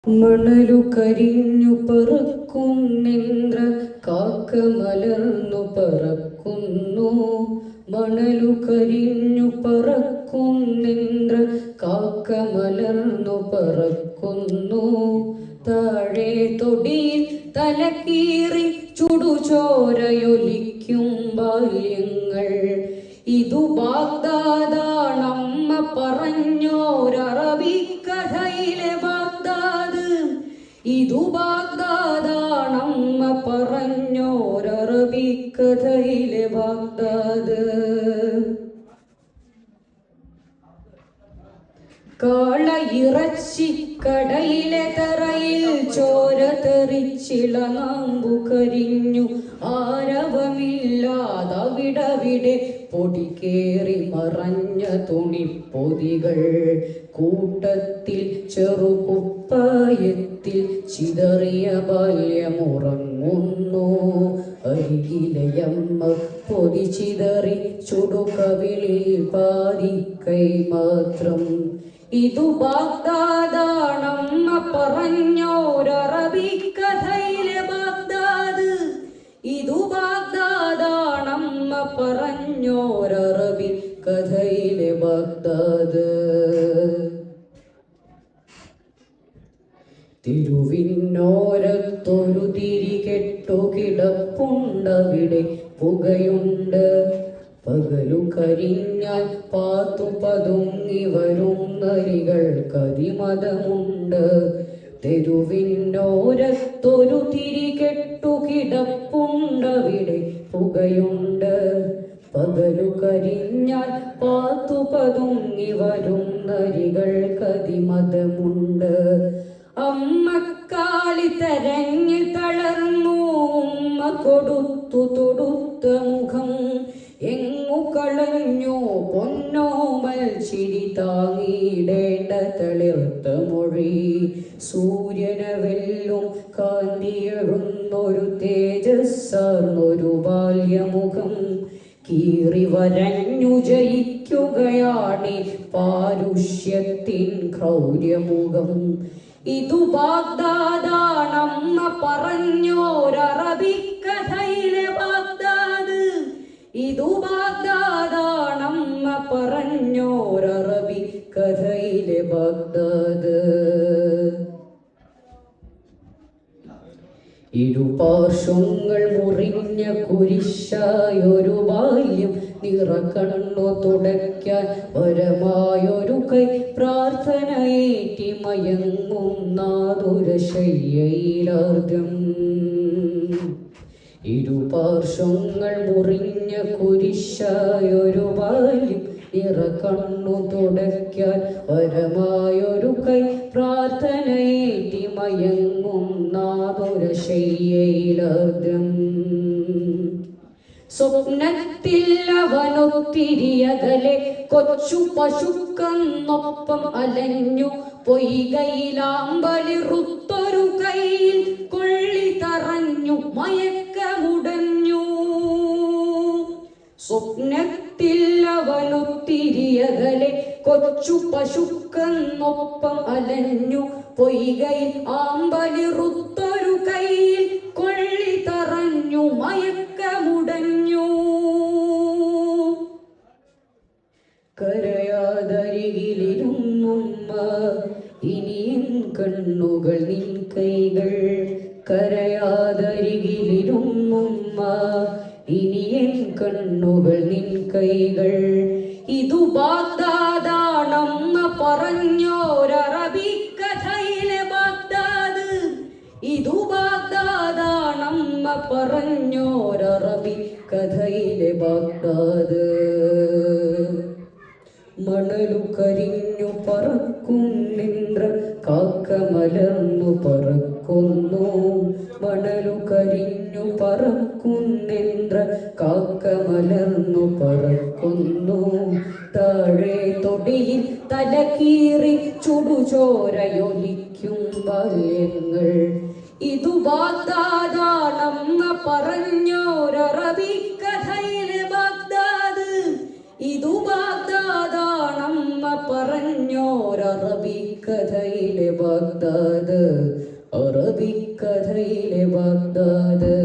മണലു കരിഞ്ഞു പറക്കുന്നിന്ദ്ര കാക്ക മലർന്നു പറക്കുന്നു. മണലു കരിഞ്ഞു പറക്കുന്നിന്ദ്ര കാക്ക മലർന്നു പറക്കുന്നു. താഴെ തൊടിയിൽ തലകീറി ചുടുചോരയൊലിക്കും ബാല്യങ്ങൾ. ഇതു ബാഗ്ദാദാണമ്മ പറഞ്ഞോരറബിക്കഥയിലെ ബാഗ്ദാദ്. ഇതു ബാഗ്ദാദാണമ്മ പറഞ്ഞോരറബിക്കഥയിലെ ബാഗ്ദാദ്. കാളയിറച്ചിക്കടയിലെ തറയിൽ ചോര തെറിച്ചിളനാമ്പു കരിഞ്ഞു. ആരവമില്ലാതവിടവിടെ പൊടി കേറി മറഞ്ഞ തുണിപ്പൊതികൾ. കൂട്ടത്തിൽ ചെറുകുപ്പായത്തിൽ ചിതറിയ ബാല്യമുറങ്ങുന്നു. അരികിലയമ്മ പൊതി ചിതറി ചുടുകവിളിൽ പാതിക്കൈ മാത്രം. ഇതു ബാഗ്ദാദാണമ്മ പറഞ്ഞോരറബിക്കഥയിലെ ബാഗ്ദാദ്. ഇതു ബാഗ്ദാദാണമ്മ പറഞ്ഞോരറബിക്കഥയിലെ ബാഗ്ദാദ്. തിരുവിന്നോരത്തൊരു തിരികെട്ടു കിടപ്പുണ്ടവിടെ പുകയുണ്ട്. പകലു കരിഞ്ഞാൽ പാത്തു പതുങ്ങി വരും നരികൾ കരിമതമുണ്ട്. തെരുവിന്നോരത്തൊരു തിരികെട്ടു കിടപ്പുണ്ടവിടെ പുകയുണ്ട്. പകലു കരിഞ്ഞാൽ പാത്തു പതുങ്ങി വരും നരികൾ കരിമതമുണ്ട്. അമ്മക്കാലി തരഞ്ഞു തളർന്നു ഉമ്മ കൊടുത്തു തൊടുത്ത മുഖം. എങ്ങു കളഞ്ഞു പൊന്നോമൽ ചിരി താങ്ങിയിടേണ്ട തളിർത്ത മൊഴി. സൂര്യനെ വെല്ലും കാന്തിയെഴുന്നൊരു തേജസ്സാർന്നൊരു ബാല്യമുഖം. കീറി വരഞ്ഞു ജയിക്കുകയാണി പാരുഷ്യത്തിൻ ക്രൗര്യമുഖം. ഇതു ബാഗ്ദാദാണമ്മ പറഞ്ഞോരറബിക്കഥയിലെ ബാഗ്ദാദ്. ഇതു ബാഗ്ദാദാണമ്മ പറഞ്ഞോരറബിക്കഥയിലെ ബാഗ്ദാദ്. ഇരുപാർശ്വങ്ങൾ മുറിഞ്ഞ കുരിശായൊരു ബാല്യം. നിറകണ്ണു തുടയ്ക്കാൻ പരമായൊരു കൈ. പ്രാർത്ഥനയേറ്റി മയങ്ങുന്നാതുരശയ്യയിലാർദ്രം. ഇരുപാർശ്വങ്ങൾ മുറിഞ്ഞ കുരിശായൊരു ബാല്യം. നിറകണ്ണു തുടയ്ക്കാൻ പരമായൊരു കൈ. പ്രാർത്ഥനയേറ്റി മയങ്ങുന്നാതുരശയ്യയിലാർദ്രം. സ്വപ്നത്തിൽ അവനൊത്തിരിയകലെ കൊച്ചു പശുക്കന്നൊപ്പം അലഞ്ഞു. പൊയ്കയിലാമ്പലിറുത്തൊരു കൈയിൽ കൊള്ളി തറഞ്ഞു മയക്കമുടഞ്ഞു. സ്വപ്നത്തിൽ അവനൊത്തിരിയകലെ കൊച്ചു പശുക്കന്നൊപ്പം അലഞ്ഞു. പൊയ്കയിൽ ആമ്പലിറുത്തൊരു കൈയിൽ കൊള്ളി തറഞ്ഞു മയക്കമുടഞ്ഞു. കരയാതരികിലിരുന്നുമ്മ ഇനിയും കണ്ണുകൾ നിൻ കൈകൾ. കരയാതരികിലിരുന്നുമ്മ ഇനിയൻ കണ്ണുകൾ നിൻ കൈകൾ. ഇതു ബാഗ്ദാദാണമ്മ പറഞ്ഞോരറബിക്കഥയിലെ ബാഗ്ദാദ്. ഇതു ബാഗ്ദാദാണമ്മ പറഞ്ഞോരറബിക്കഥയിലെ ബാഗ്ദാദ്. മണലു കരിഞ്ഞു പറക്കുന്നിന്ദ്ര കാക്ക മലർന്നു പറക്കുന്നു. മണലു കരിഞ്ഞു പറക്കുന്നിന്ദ്ര കാക്ക മലർന്നു പറക്കുന്നു. താഴെ തൊടിയിൽ തലകീറി ചുടുചോരയൊലിക്കും ബാല്യങ്ങൾ. ഇതു ബാഗ്ദാദാണമ്മ പറഞ്ഞോരറബിക്കഥയിലെ ബാഗ്ദാദ്. ഇതു ബാഗ്ദാദാണമ്മ പറഞ്ഞോരറബിക്കഥയിലെ ബാഗ്ദാദ്, അറബിക്കഥയിലെ ബാഗ്ദാദ്.